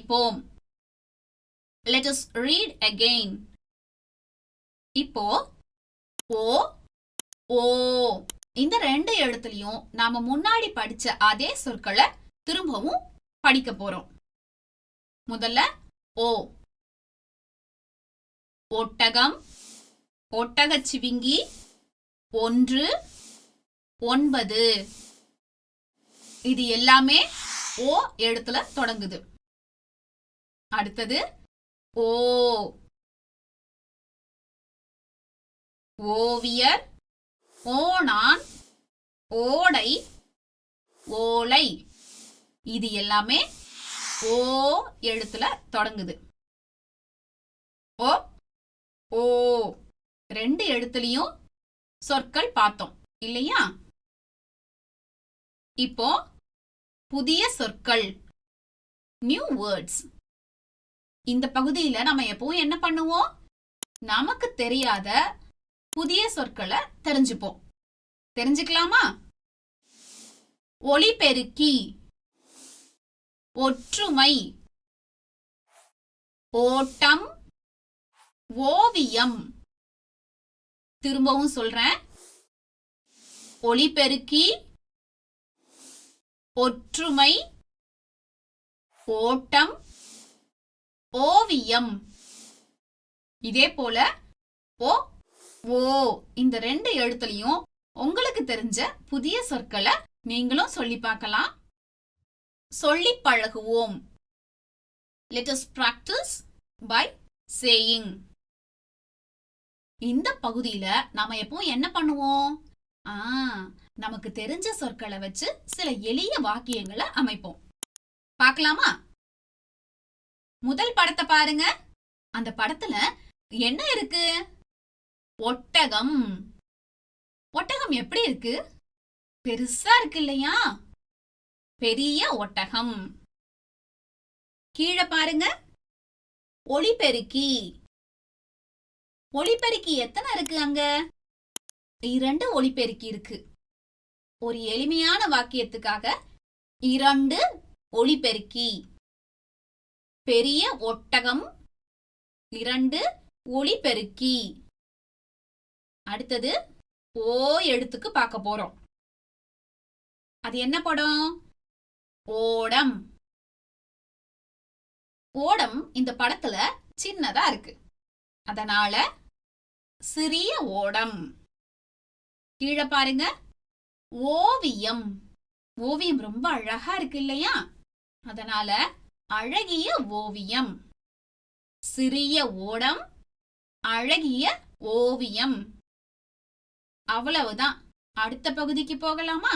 படிப்போம். Let us read again. இப்போ ஓ ஓ இந்த ரெண்டு எழுத்துலயும் நாம முன்னாடி படிச்ச அதே சொற்களை திரும்பவும் படிக்க போறோம். முதல்ல ஓ. ஒட்டகம், ஒட்டகச்சிவிங்கி, 1, 9. இது எல்லாமே ஓ எழுத்துல தொடங்குது. அடுத்தது ஓ. ஓவியர், ஓணான், ஓடை, ஓலை. இது எல்லாமே ஓ எழுத்துல தொடங்குது. ஓ ஓ ரெண்டு எழுத்துலயும் சொற்கள் பார்த்தோம் இல்லையா? இப்போ புதிய சொற்கள், நியூ வேர்ட்ஸ். இந்த பகுதியில நம்ம எப்பவும் என்ன பண்ணுவோம்? நமக்கு தெரியாத புதிய சொற்களை தெரிஞ்சுப்போம். தெரிஞ்சுக்கலாமா? ஒலிபெருக்கி, ஒற்றுமை, ஓட்டம், ஓவியம். திரும்பவும் சொல்றேன். ஒலிபெருக்கி, ஒற்றுமை, ஓட்டம், ஓவியம். இதே போல ஓ ஓ இந்த ரெண்டு எழுத்துலயும் உங்களுக்கு தெரிஞ்ச புதிய சொற்களை நீங்களும் சொல்லி பார்க்கலாம். சொல்லி பழகுவோம். Let us practice by saying. இந்த பகுதியில நாம எப்பவும் என்ன பண்ணுவோம்? நமக்கு தெரிஞ்ச சொற்களை வச்சு சில எளிய வாக்கியங்களை அமைப்போம். பார்க்கலாமா? முதல் படத்தை பாருங்க. அந்த படத்துல என்ன இருக்கு? ஒட்டகம். ஒட்டகம் எப்படி இருக்கு? பெருசா இருக்கு இல்லையா? பெரிய ஒட்டகம். கீழே பாருங்க. ஒலிபெருக்கி. ஒலிபெருக்கி எத்தனை இருக்கு அங்க? 2 ஒலிபெருக்கி இருக்கு. ஒரு எளிமையான வாக்கியத்துக்காக 2 ஒலிபெருக்கி. பெரிய ஒட்டகம், 2 ஒலிபெருக்கி. அடுத்தது ஓ எழுத்துக்கு பார்க்க போறோம். அது என்ன படம்? ஓடம். ஓடம் இந்த படத்துல சின்னதா இருக்கு. அதனால சிறிய ஓடம். கீழே பாருங்க. ஓவியம். ஓவியம் ரொம்ப அழகா இருக்கு இல்லையா? அதனால அழகிய ஓவியம். சிறிய ஓடம், அழகிய ஓவியம். அவ்வளவுதான். அடுத்த பகுதிக்கு போகலாமா?